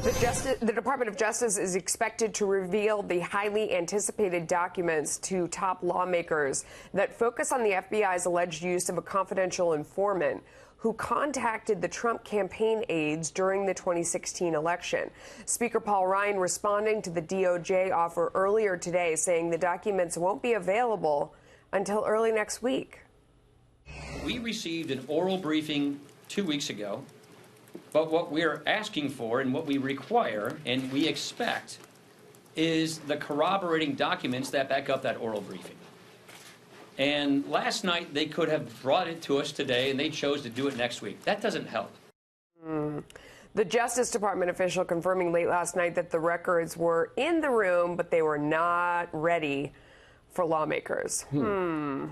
The Department of Justice is expected to reveal the highly anticipated documents to top lawmakers that focus on the FBI's alleged use of a confidential informant who contacted the Trump campaign aides during the 2016 election. Speaker Paul Ryan responding to the DOJ offer earlier today, saying the documents won't be available until early next week. We received an oral briefing 2 weeks ago. But what we're asking for and what we require and we expect is the corroborating documents that back up that oral briefing. And last night they could have brought it to us today and they chose to do it next week. That doesn't help. The Justice Department official confirming late last night that the records were in the room, but they were not ready for lawmakers. Well,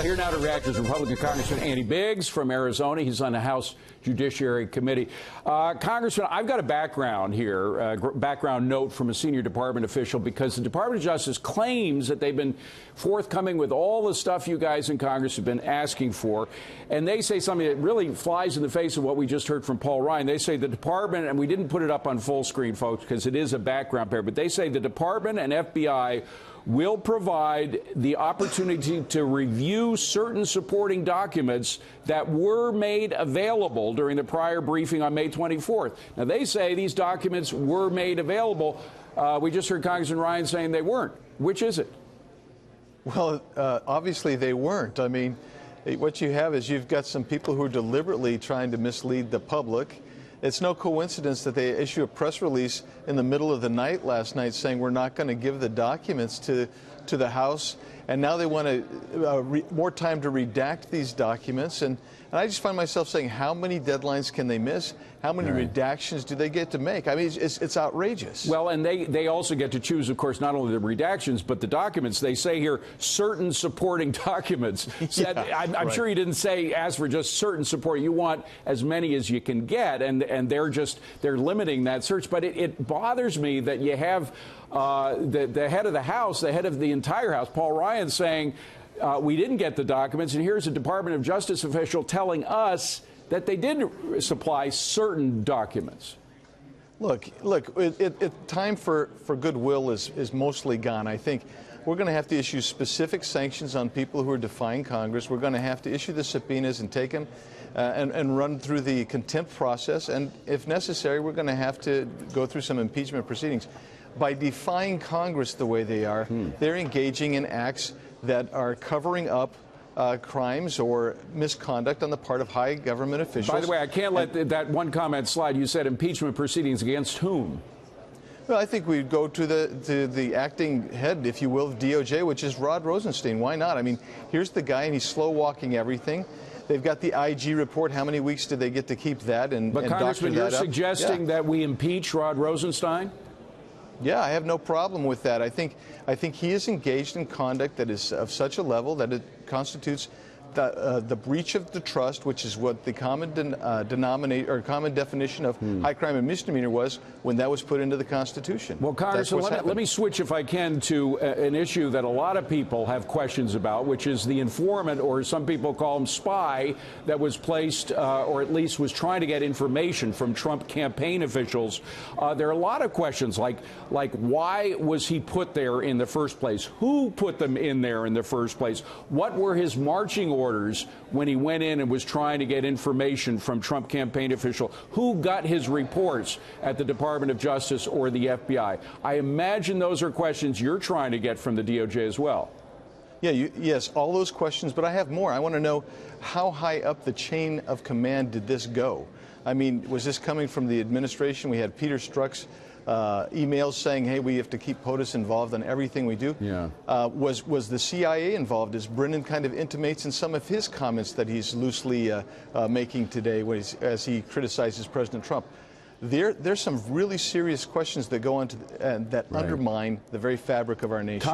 here now to react is Republican Congressman Andy Biggs from Arizona. He's on the House Judiciary Committee. Congressman, I've got a background here, background note from a senior department official, because the Department of Justice claims that they've been forthcoming with all the stuff you guys in Congress have been asking for. And they say something that really flies in the face of what we just heard from Paul Ryan. They say the department, and we didn't put it up on full screen, folks, because it is a background pair, but they say the department and FBI will provide the opportunity to review certain supporting documents that were made available during the prior briefing on May 24th. Now, they say these documents were made available. We just heard Congressman Ryan saying they weren't. Which is it? Well, obviously they weren't. I mean, what you have is you've got some people who are deliberately trying to mislead the public. It's no coincidence that they issue a press release in the middle of the night last night saying we're not going to give the documents to the House, and now they want more time to redact these documents. And I just find myself saying, how many deadlines can they miss? How many redactions do they get to make? I mean, it's outrageous. Well, and they also get to choose, of course, not only the redactions, but the documents. They say here, certain supporting documents. I'm sure you didn't ask for just certain support. You want as many as you can get, and they're limiting that search. But it bothers me that you have the head of the House, the head of the entire House, Paul Ryan, saying we didn't get the documents, and here's a Department of Justice official telling us that they did supply certain documents. Look, time for goodwill is mostly gone. I think we're going to have to issue specific sanctions on people who are defying Congress. We're going to have to issue the subpoenas and take them and run through the contempt process. And if necessary, we're going to have to go through some impeachment proceedings. By defying Congress the way they are, they're engaging in acts that are covering up crimes or misconduct on the part of high government officials. By the way, I can't let that one comment slide. You said impeachment proceedings against whom? Well, I think we'd go to the acting head, if you will, of DOJ, which is Rod Rosenstein. Why not? I mean, here's the guy, and he's slow-walking everything. They've got the IG report. How many weeks did they get to keep that and doctor that up? But, Congressman, you're suggesting that we impeach Rod Rosenstein? Yeah, I have no problem with that. I think he is engaged in conduct that is of such a level that it constitutes the breach of the trust, which is what the common common definition of high crime and misdemeanor was when that was put into the Constitution. Well, Congressman, let me switch, if I can, to an issue that a lot of people have questions about, which is the informant, or some people call him spy, that was placed, or at least was trying to get information from Trump campaign officials. There are a lot of questions like why was he put there in the first place? Who put them in there in the first place? What were his marching orders when he went in and was trying to get information from Trump campaign official? Who got his reports at the Department of Justice or the FBI? I imagine those are questions you're trying to get from the DOJ as well. Yeah, yes, all those questions, but I have more. I want to know, how high up the chain of command did this go? I mean, was this coming from the administration? We had Peter Strzok's emails saying, hey, we have to keep POTUS involved in everything we do. Yeah. Was the CIA involved, as Brennan kind of intimates in some of his comments that he's loosely making today as he criticizes President Trump? There's some really serious questions that go on that undermine the very fabric of our nation.